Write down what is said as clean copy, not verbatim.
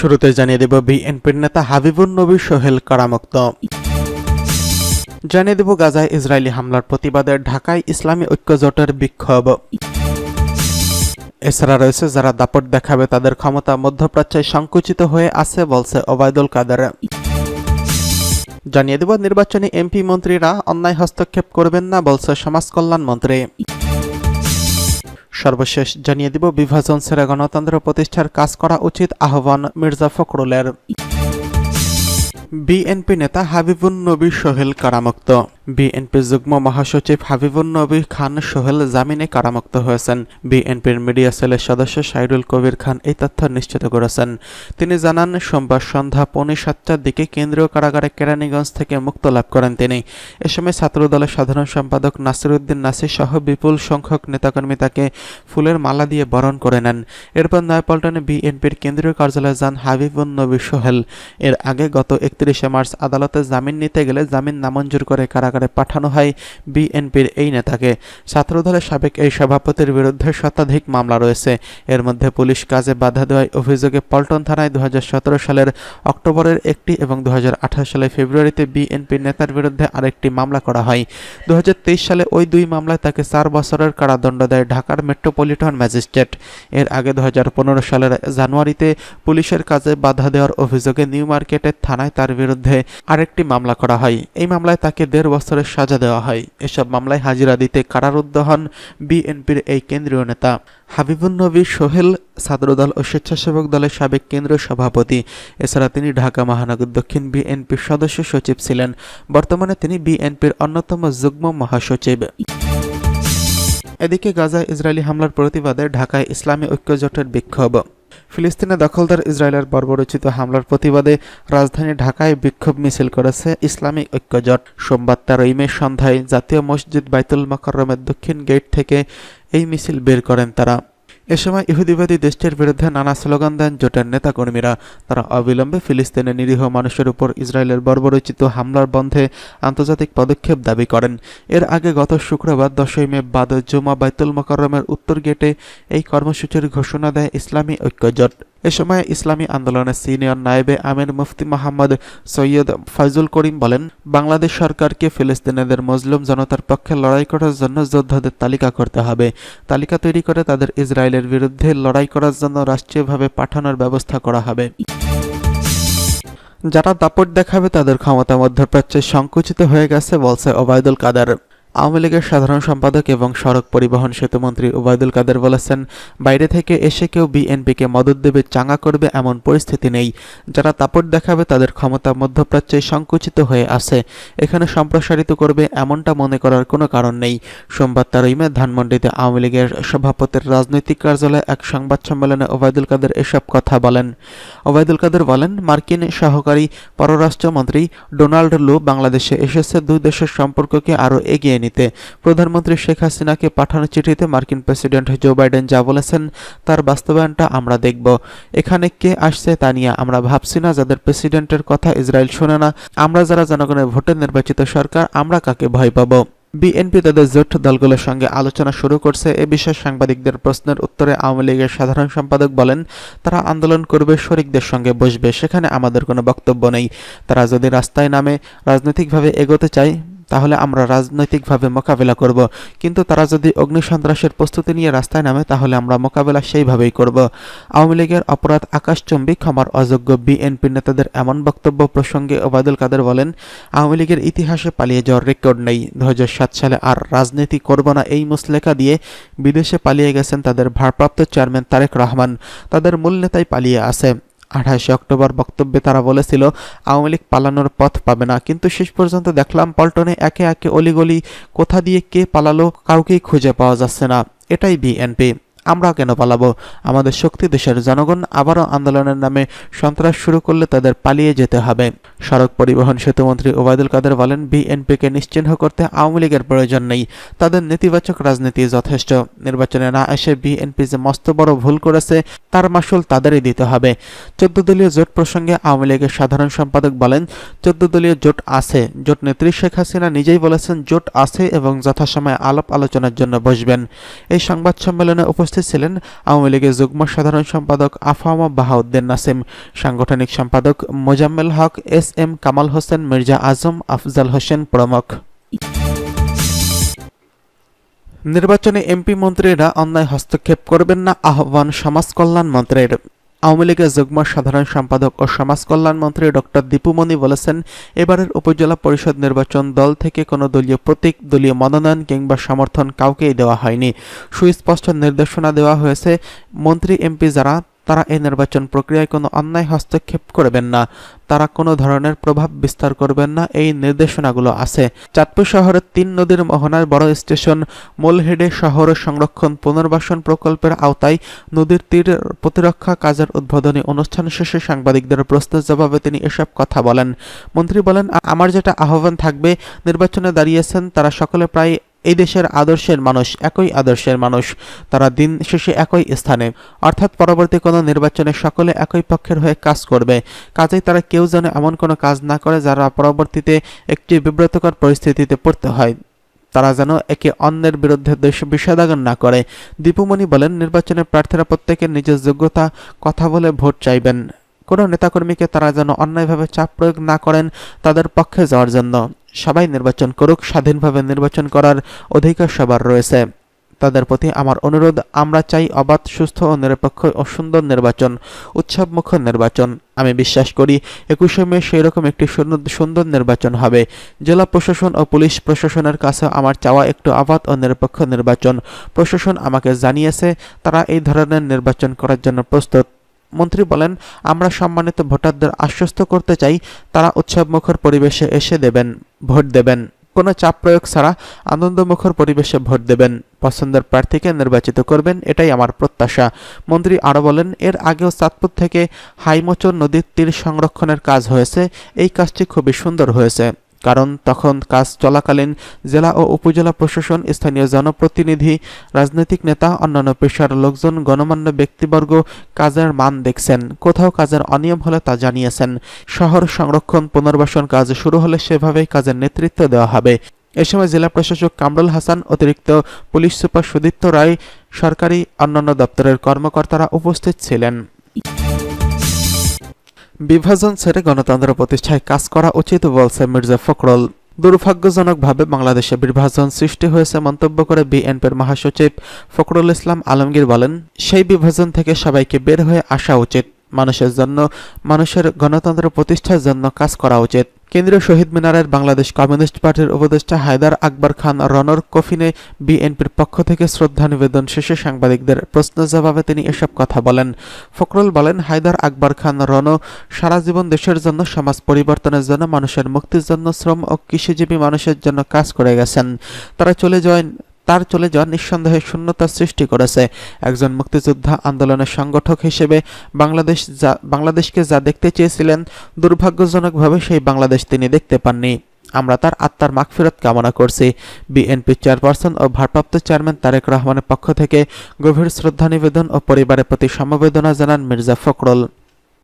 শুরুতে জানিয়ে দেব বিএনপির নেতা হাবিবুন নবী সোহেল কারামুক্ত। জানিয়ে দেব গাজায় ইসরায়েলি হামলার প্রতিবাদে ঢাকায় ইসলামী ঐক্যজোটের বিক্ষোভ। এছাড়া রয়েছে যারা দাপট দেখাবে তাদের ক্ষমতা মধ্যপ্রাচ্যে সংকুচিত হয়ে আছে বলছে ওবায়দুল কাদের। জানিয়ে দেব নির্বাচনী এমপি মন্ত্রীরা অন্যায় হস্তক্ষেপ করবেন না বলছে সমাজ কল্যাণ মন্ত্রী। সর্বশেষ জানিয়ে দিব বিভাজন ছেড়ে গণতন্ত্র প্রতিষ্ঠার কাজ করা উচিত আহ্বান মির্জা ফখরুলের। বিএনপি নেতা হাবিবুন নবী সোহেল কারামুক্ত। বিএনপি যুগ্ম মহাসচিব হাবিবুন নবী খান সোহেল জামিনে কারামুক্ত হয়েছেন। বিএনপির মিডিয়া সেলের সদস্য সাইরুল কবির খান এই তথ্য নিশ্চিত করেছেন। তিনি জানান, সোমবার সন্ধ্যা 6:45টার দিকে কেন্দ্রীয় কারাগারে কেরানীগঞ্জ থেকে মুক্ত লাভ করেন তিনি। এ সময় ছাত্রদলের সাধারণ সম্পাদক নাসিরউদ্দিন নাসির সহ বিপুল সংখ্যক নেতাকর্মী তাকে ফুলের মালা দিয়ে বরণ করে নেন। এরপর নয়াপল্টনে বিএনপির কেন্দ্রীয় কার্যালয়ে যান হাবিবুন নবী সোহেল। এর আগে গত 31শে মার্চ আদালতে জামিন নিতে গেলে জামিন নামঞ্জুর করে কারাগারে পাঠানো হয় বিএনপির এই নেতাকে। ছাত্রদলের সাবেক এই সভাপতির বিরুদ্ধে শতাধিক মামলা রয়েছে। এর মধ্যে পুলিশ কাজে বাধা দেওয়ার অভিযোগে পল্টন থানায় 2017 সালের অক্টোবরের একটি এবং 2018 সালের ফেব্রুয়ারিতে বিএনপির নেতার বিরুদ্ধে আরেকটি মামলা করা হয়। 2023 সালে ওই দুই মামলায় তাকে 4 বছরের কারাদণ্ড দেয় ঢাকার মেট্রোপলিটন ম্যাজিস্ট্রেট। এর আগে 2015 সালের জানুয়ারিতে পুলিশের কাজে বাধা দেওয়ার অভিযোগে নিউ মার্কেটের থানায় তার বিরুদ্ধে আরেকটি মামলা করা হয়। এই মামলায় তাকে 1.5 বছরের সাজা দেওয়া হয়। এসব মামলায় হাজিরা দিতে কারারুদ্ধ হন বিএনপির এই কেন্দ্রীয় নেতা। হাবিবুন নবী সোহেল ছাত্রদল ও স্বেচ্ছাসেবক দলের সাবেক কেন্দ্রীয় সভাপতি। এছাড়া তিনি ঢাকা মহানগর দক্ষিণ বিএনপির সদস্য সচিব ছিলেন। বর্তমানে তিনি বিএনপির অন্যতম যুগ্ম মহাসচিব। এদিকে গাজায় ইসরায়েলি হামলার প্রতিবাদে ঢাকায় ইসলামী ঐক্যজোটের বিক্ষোভ। ফিলিস্তিনে দখলদার ইসরায়েলের বর্বরোচিত হামলার প্রতিবাদে রাজধানী ঢাকায় বিক্ষোভ মিছিল করেছে ইসলামী ঐক্যজোট। সোমবার 13 মে সন্ধ্যায় জাতীয় মসজিদ বাইতুল মোকাররমের দক্ষিণ গেট থেকে এই মিছিল বের করেন তারা। এ সময় ইহুদিবাদী দেশটির বিরুদ্ধে নানা স্লোগান দেন জোটের নেতাকর্মীরা। তারা অবিলম্বে ফিলিস্তিনের নিরীহ মানুষের উপর ইসরায়েলের বর্বরোচিত হামলার বন্ধে আন্তর্জাতিক পদক্ষেপ দাবি করেন। এর আগে গত শুক্রবার 10 মে বাদ জুমা বাইতুল মোকাররমের উত্তর গেটে এই কর্মসূচির ঘোষণা দেয় ইসলামী ঐক্যজোট। এ সময় ইসলামী আন্দোলনের সিনিয়র নায়েবে আমির মুফতি মোহাম্মদ সৈয়দ ফয়জুল করিম বলেন, বাংলাদেশ সরকারকে ফিলিস্তিনিদের মজলুম জনতার পক্ষে লড়াই করার জন্য যোদ্ধাদের তালিকা করতে হবে। তালিকা তৈরি করে তাদের ইসরায়েলের বিরুদ্ধে লড়াই করার জন্য রাষ্ট্রীয়ভাবে পাঠানোর ব্যবস্থা করা হবে। যারা দাপট দেখাবে তাদের ক্ষমতা মধ্যপ্রাচ্যে সংকুচিত হয়ে গেছে বলছে ওবায়দুল কাদের। আওয়ামী লীগের সাধারণ সম্পাদক এবং সড়ক পরিবহন সেতুমন্ত্রী ওবায়দুল কাদের বলেছেন, বাইরে থেকে এসে কেউ বিএনপিকে মদদ দেবে, চাঙ্গা করবে এমন পরিস্থিতি নেই। যারা দাপট দেখাবে তাদের ক্ষমতা মধ্যপ্রাচ্যে সংকুচিত হয়ে আছে। এখানে সম্প্রসারিত করবে এমনটা মনে করার কোনো কারণ নেই। সোমবার 13 মে ধানমন্ডিতে আওয়ামী লীগের সভাপতির রাজনৈতিক কার্যালয়ে এক সংবাদ সম্মেলনে ওবায়দুল কাদের এসব কথা বলেন। ওবায়দুল কাদের বলেন, মার্কিন সহকারী পররাষ্ট্রমন্ত্রী ডোনাল্ড লু বাংলাদেশে এসেছে দুই দেশের সম্পর্ককে আরও এগিয়ে নিতে। প্রধানমন্ত্রী শেখ হাসিনাকে পাঠানো চিঠিতে মার্কিন প্রেসিডেন্ট জো বাইডেন যা বলেছেন তার বাস্তবায়নটা আমরা দেখব। এখানে কে আসছে তা নিয়ে আমরা ভাবছি না। যাদের প্রেসিডেন্টের কথা ইসরায়েল শোনে না, আমরা যারা জনগণের ভোটে নির্বাচিত সরকার, আমরা কাকে ভয় পাবো? বিএনপি তাদের জোট দলগুলোর সঙ্গে আলোচনা শুরু করছে। এ বিষয়ে সাংবাদিকদের প্রশ্নের উত্তরে আওয়ামী লীগের সাধারণ সম্পাদক বলেন, তারা আন্দোলন করবে, শরিকদের সঙ্গে বসবে, সেখানে আমাদের কোনো বক্তব্য নেই। তারা যদি রাস্তায় নামে রাজনৈতিকভাবে এগোতে চায় তাহলে আমরা রাজনৈতিকভাবে মোকাবেলা করব, কিন্তু তারা যদি অগ্নিসন্ত্রাসের প্রস্তুতি নিয়ে রাস্তায় নামে তাহলে আমরা মোকাবেলা সেইভাবেই করব। আওয়ামী লীগের অপরাধ আকাশচুম্বী, ক্ষমার অযোগ্য বিএনপি নেতাদের এমন বক্তব্য প্রসঙ্গে ওবায়দুল কাদের বলেন, আওয়ামী লীগের ইতিহাসে পালিয়ে যাওয়ার রেকর্ড নেই। 2007 সালে আর রাজনীতি করব না এই মুচলেকা দিয়ে বিদেশে পালিয়ে গেছেন তাদের ভারপ্রাপ্ত চেয়ারম্যান তারেক রহমান। তাদের মূল নেতাই পালিয়ে আছে। 28 অক্টোবর বক্তব্যে তারা বলেছিল, আওয়ামী লীগ পালানোর পথ পাবে না, কিন্তু শেষ পর্যন্ত দেখলাম পল্টনে একে একে অলিগলি কোথা দিয়ে কে পালালো কাউকেই খুঁজে পাওয়া যাচ্ছে না। এটাই বিএনপি। আমরা কেন পালাবো? আমাদের শক্তি দেশের জনগণ। আবারও আন্দোলনের নামে সন্ত্রাস শুরু করলে তাদের পালিয়ে যেতে হবে। সড়ক পরিবহন সেতুমন্ত্রী ওবায়দুল কাদের বলেন, বিএনপিকে নিশ্চিহ্ন করতে আওয়ামী লীগের প্রয়োজন নেই। তাদের নেতিবাচক রাজনীতি যথেষ্ট। নির্বাচনে না এসে বিএনপি যে মস্ত বড় ভুল করেছে তার মাসুল তাদেরই দিতে হবে। 14 দলীয় জোট প্রসঙ্গে আওয়ামী লীগের সাধারণ সম্পাদক বলেন, 14 দলীয় জোট আছে। জোট নেত্রী শেখ হাসিনা নিজেই বলেছেন জোট আছে এবং যথাসময়ে আলাপ আলোচনার জন্য বসবেন। এই সংবাদ সম্মেলনে উপস্থিত উপস্থিত ছিলেন আওয়ামী লীগের যুগ্ম সাধারণ সম্পাদক আফামা বাহাউদ্দিন নাসিম, সাংগঠনিক সম্পাদক মোজাম্মেল হক, SM কামাল হোসেন, মির্জা আজম, আফজাল হোসেন প্রমুখ। নির্বাচনে এমপি মন্ত্রীরা অন্যায় হস্তক্ষেপ করবেন না, আহ্বান সমাজ কল্যাণ মন্ত্রীর। আওয়ামী লীগের যুগ্ম সাধারণ সম্পাদক ও সমাজ কল্যাণ মন্ত্রী ডক্টর দীপুমণি বলেছেন, এবারের উপজেলা পরিষদ নির্বাচন দল থেকে কোনো দলীয় প্রতীক, দলীয় মনোনয়ন কিংবা সমর্থন কাউকেই দেওয়া হয়নি। সুস্পষ্ট নির্দেশনা দেওয়া হয়েছে, মন্ত্রী এমপি যারা তারা এই নির্বাচন প্রক্রিয়ায় কোনো অন্যায় হস্তক্ষেপ করবেন না, তারা কোনো ধরনের প্রভাব বিস্তার করবেন না, এই নির্দেশনাগুলো আছে। চাঁদপুর শহরের 3 নদীর মোহনার বড় স্টেশন মোলহেডে শহর সংরক্ষণ পুনর্বাসন প্রকল্পের আওতায় নদীর তীর প্রতিরক্ষা কাজের উদ্বোধনী অনুষ্ঠান শেষে সাংবাদিকদের প্রশ্নের জবাবে তিনি এসব কথা বলেন। মন্ত্রী বলেন, আমার যেটা আহ্বান থাকবে, নির্বাচনে দাঁড়িয়েছেন তারা সকলে প্রায় এই দেশের আদর্শের মানুষ, একই আদর্শের মানুষ, তারা দিন শেষে একই স্থানে, অর্থাৎ পরবর্তী কোনো নির্বাচনে সকলে একই পক্ষের হয়ে কাজ করবে। কাজেই তারা কেউ যেন এমন কোনো কাজ না করে যারা পরবর্তীতে একটি বিব্রতকর পরিস্থিতিতে পড়তে হয়। তারা যেন একে অন্যের বিরুদ্ধে বিষাদাগান না করে। দীপুমণি বলেন, নির্বাচনের প্রার্থীরা প্রত্যেকের নিজের যোগ্যতা কথা বলে ভোট চাইবেন। কোনো নেতাকর্মীকে তারা যেন অন্যায়ভাবে চাপ প্রয়োগ না করেন তাদের পক্ষে যাওয়ার জন্য। সবাই নির্বাচন করুক, স্বাধীনভাবে নির্বাচন করার অধিকার সবার রয়েছে। তাদের প্রতি আমার অনুরোধ, আমরা চাই অবাধ, সুস্থ ও নিরপেক্ষ ও সুন্দর নির্বাচন, উৎসবমুখর নির্বাচন। আমি বিশ্বাস করি 21শে মে সেই রকম একটি সুন্দর নির্বাচন হবে। জেলা প্রশাসন ও পুলিশ প্রশাসনের কাছে আমার চাওয়া একটু অবাধ ও নিরপেক্ষ নির্বাচন। প্রশাসন আমাকে জানিয়েছে তারা এই ধরনের নির্বাচন করার জন্য প্রস্তুত। মন্ত্রী বলেন, আমরা সম্মানিত ভোটারদের আশ্বস্ত করতে চাই তারা উৎসবমুখর পরিবেশে এসে ভোট দেবেন, কোনো চাপ প্রয়োগ ছাড়া আনন্দমুখর পরিবেশে ভোট দেবেন, পছন্দের প্রার্থীকে নির্বাচিত করবেন, এটাই আমার প্রত্যাশা। মন্ত্রী আরও বলেন, এর আগেও চাঁদপুর থেকে হাইমচর নদীর তীর সংরক্ষণের কাজ হয়েছে। এই কাজটি খুবই সুন্দর হয়েছে, কারণ তখন কাজ চলাকালীন জেলা ও উপজেলা প্রশাসন, স্থানীয় জনপ্রতিনিধি, রাজনৈতিক নেতা, অন্যান্য পেশার লোকজন, গণমান্য ব্যক্তিবর্গ কাজের মান দেখছেন। কোথাও কাজের অনিয়ম হলে তা জানিয়েছেন। শহর সংরক্ষণ পুনর্বাসন কাজ শুরু হলে সেভাবেই কাজের নেতৃত্ব দেওয়া হবে। এ সময় জেলা প্রশাসক কামরুল হাসান, অতিরিক্ত পুলিশ সুপার সুদীপ্ত রায়, সরকারি অন্যান্য দপ্তরের কর্মকর্তারা উপস্থিত ছিলেন। বিভাজন ছেড়ে গণতন্ত্র প্রতিষ্ঠায় কাজ করা উচিত বলছে মির্জা ফখরুল। দুর্ভাগ্যজনকভাবে বাংলাদেশে বিভাজন সৃষ্টি হয়েছে মন্তব্য করে বিএনপির মহাসচিব ফখরুল ইসলাম আলমগীর বলেন, সেই বিভাজন থেকে সবাইকে বের হয়ে আসা উচিত। মানুষের জন্য, মানুষের গণতন্ত্র প্রতিষ্ঠার জন্য কাজ করা উচিত। কেন্দ্রীয় শহীদ মিনারের বাংলাদেশ কমিউনিস্ট পার্টির উপদেষ্টা হায়দার আকবর খান রনর কফিনে বিএনপির পক্ষ থেকে শ্রদ্ধা নিবেদন শেষে সাংবাদিকদের প্রশ্নের জবাবে তিনি এসব কথা বলেন। ফখরুল বলেন, হায়দার আকবর খান রন সারা জীবন দেশের জন্য, সমাজ পরিবর্তনের জন্য, মানুষের মুক্তির জন্য, শ্রম ও কৃষিজীবী মানুষের জন্য কাজ করে গেছেন। তার চলে যাওয়া নিঃসন্দেহে শূন্যতার সৃষ্টি করেছে। একজন মুক্তিযোদ্ধা, আন্দোলনের সংগঠক হিসেবে বাংলাদেশকে যা দেখতে চেয়েছিলেন, দুর্ভাগ্যজনকভাবে সেই বাংলাদেশ তিনি দেখতে পাননি। আমরা তার আত্মার মাগফিরাত কামনা করছি। বিএনপি চেয়ারপারসন ও ভারপ্রাপ্ত চেয়ারম্যান তারেক রহমানের পক্ষ থেকে গভীর শ্রদ্ধা নিবেদন ও পরিবারের প্রতি সমবেদনা জানান মির্জা ফখরুল।